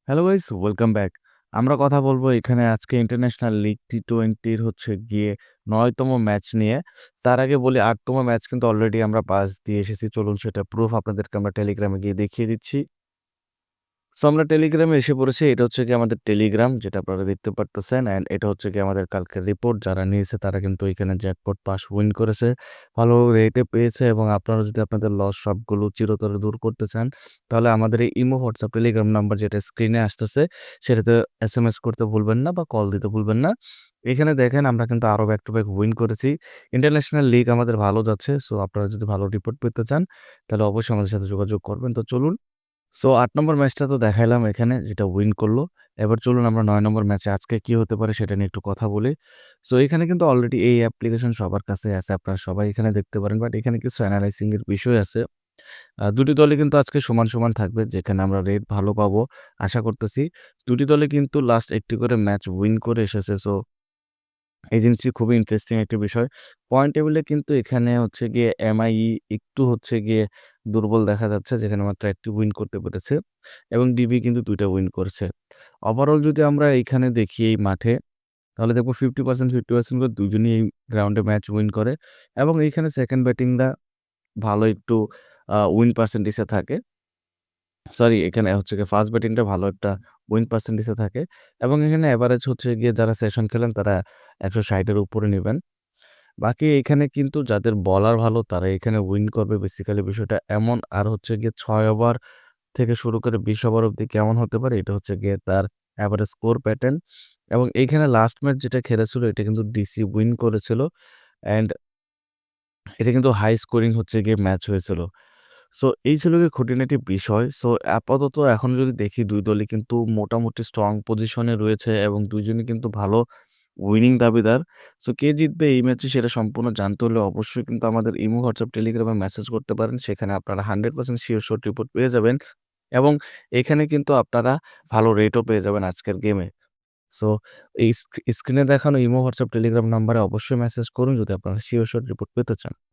Hello guys, welcome back. আমরা কথা বলবো এখানে আজকে ইন্টারন্যাশনাল লিগ টি-20 হচ্ছে গিয়ে ৯তম ম্যাচ নিয়ে। তার আগে বলি ৮তম ম্যাচ কিন্তু অলরেডি আমরা পাস দিয়ে এসেছি। চলুন সেটা প্রুফ আপনাদেরকে আমরা টেলিগ্রামে গিয়ে দেখিয়ে দিচ্ছি। সো আমরা টেলিগ্রামে এসে পড়েছি। এটা হচ্ছে গিয়ে আমাদের টেলিগ্রাম যেটা আপনারা দেখতে পারতেছেন অ্যান্ড এটা হচ্ছে গিয়ে আমাদের কালকের রিপোর্ট। যারা নিয়েছে তারা কিন্তু এখানে জ্যাকপট পাস উইন করেছে। ভালো রেটে পেয়েছে এবং আপনারা যদি আপনাদের লস সবগুলো চিরতরে দূর করতে চান, তাহলে আমাদের এই ইমো, হোয়াটসঅ্যাপ, টেলিগ্রাম নাম্বার যেটা স্ক্রিনে আসতেছে সেটাতে এসএমএস করতে ভুলবেন না বা কল দিতে ভুলবেন না। এখানে দেখেন আমরা কিন্তু আরও ব্যাক টু ব্যাক উইন করেছি। ইন্টারন্যাশনাল লিগ আমাদের ভালো যাচ্ছে। সো আপনারা যদি ভালো রিপোর্ট পেতে চান, তাহলে অবশ্যই আমাদের সাথে যোগাযোগ করবেন। তো চলুন। সো ৮ নম্বর ম্যাচটা তো দেখাইলাম এখানে যেটা উইন করলো। এবার চলুন আমরা ৯ নম্বর ম্যাচে আজকে কি হতে পারে সেটা নিয়ে একটু কথা বলি। সো এখানে কিন্তু অলরেডি এই অ্যাপ্লিকেশন সবার কাছে আছে। আপনারা সবাই এখানে দেখতে পারেন। বাট এখানে কিছু এনালাইজিং এর বিষয় আছে। দুটি দলই কিন্তু আজকে সমান, সমান থাকবে যেখানে আমরা রেট ভালো পাবো আশা করতেছি। দুটি দলে কিন্তু লাস্ট একটি করে ম্যাচ উইন করে এসেছে। সো এই জিনিসটি খুবই ইন্টারেস্টিং একটি বিষয়। পয়েন্ট টেবিলে কিন্তু এখানে হচ্ছে গিয়ে এমআই একটু হচ্ছে গিয়ে দুর্বল দেখা যাচ্ছে যেখানে মাত্র ১ টি উইন করতে পেরেছে এবং ডিবি কিন্তু ২ টা উইন করেছে। ওভারঅল যদি আমরা এইখানে দেখি এই মাঠে তাহলে দেখব 50% 50% করে দুজনই এই গ্রাউন্ডে ম্যাচ উইন করে এবং এইখানে সেকেন্ড ব্যাটিংরা ভালো একটু উইন পার্সেন্টেজ এ থাকে। সরি, এখানে হচ্ছে গিয়ে ফার্স্ট ব্যাটিংটা ভালো একটা উইন পার্সেন্টেজ এ থাকে এবং এখানে এভারেজ হচ্ছে গিয়ে যারা সেশন খেলেন তারা ১৬০ এর উপরে নিবেন। বাকি এখানে কিন্তু যাদের বলার ভালো তারা এখানে উইন করবে বেসিক্যালি বিষয়টা এমন। আর হচ্ছে গিয়ে ৬ ওভার থেকে শুরু করে ২০ ওভার অব্দি কেমন হতে পারে এটা হচ্ছে গিয়ে তার এভারেজ স্কোর প্যাটার্ন এবং এইখানে লাস্ট ম্যাচ যেটা খেলেছিল এটা কিন্তু ডিসি উইন করেছিল অ্যান্ড এটা কিন্তু হাই স্কোরিং হচ্ছে গিয়ে ম্যাচ হয়েছিল। সো এই ছিল গিয়ে খুঁটিনাটি বিষয়। সো আপাতত এখন যদি দেখি ২ দলই কিন্তু মোটামুটি স্ট্রং পজিশনে রয়েছে এবং ২ জনই কিন্তু ভালো উইনিং দাবিদার। সো কে জিতবে এই ম্যাচে সেটা সম্পূর্ণ জানতে হলে অবশ্যই কিন্তু আমাদের ইমো, হোয়াটসঅ্যাপ, টেলিগ্রামে মেসেজ করতে পারেন। সেখানে আপনারা 100% সিওর শট রিপোর্ট পেয়ে যাবেন এবং এখানে কিন্তু আপনারা ভালো রেটও পেয়ে যাবেন আজকের গেমে। সো এই স্ক্রিনে দেখানো ইমো, হোয়াটসঅ্যাপ, টেলিগ্রাম নাম্বারে অবশ্যই মেসেজ করুন যদি আপনারা সিওর শট রিপোর্ট পেতে চান।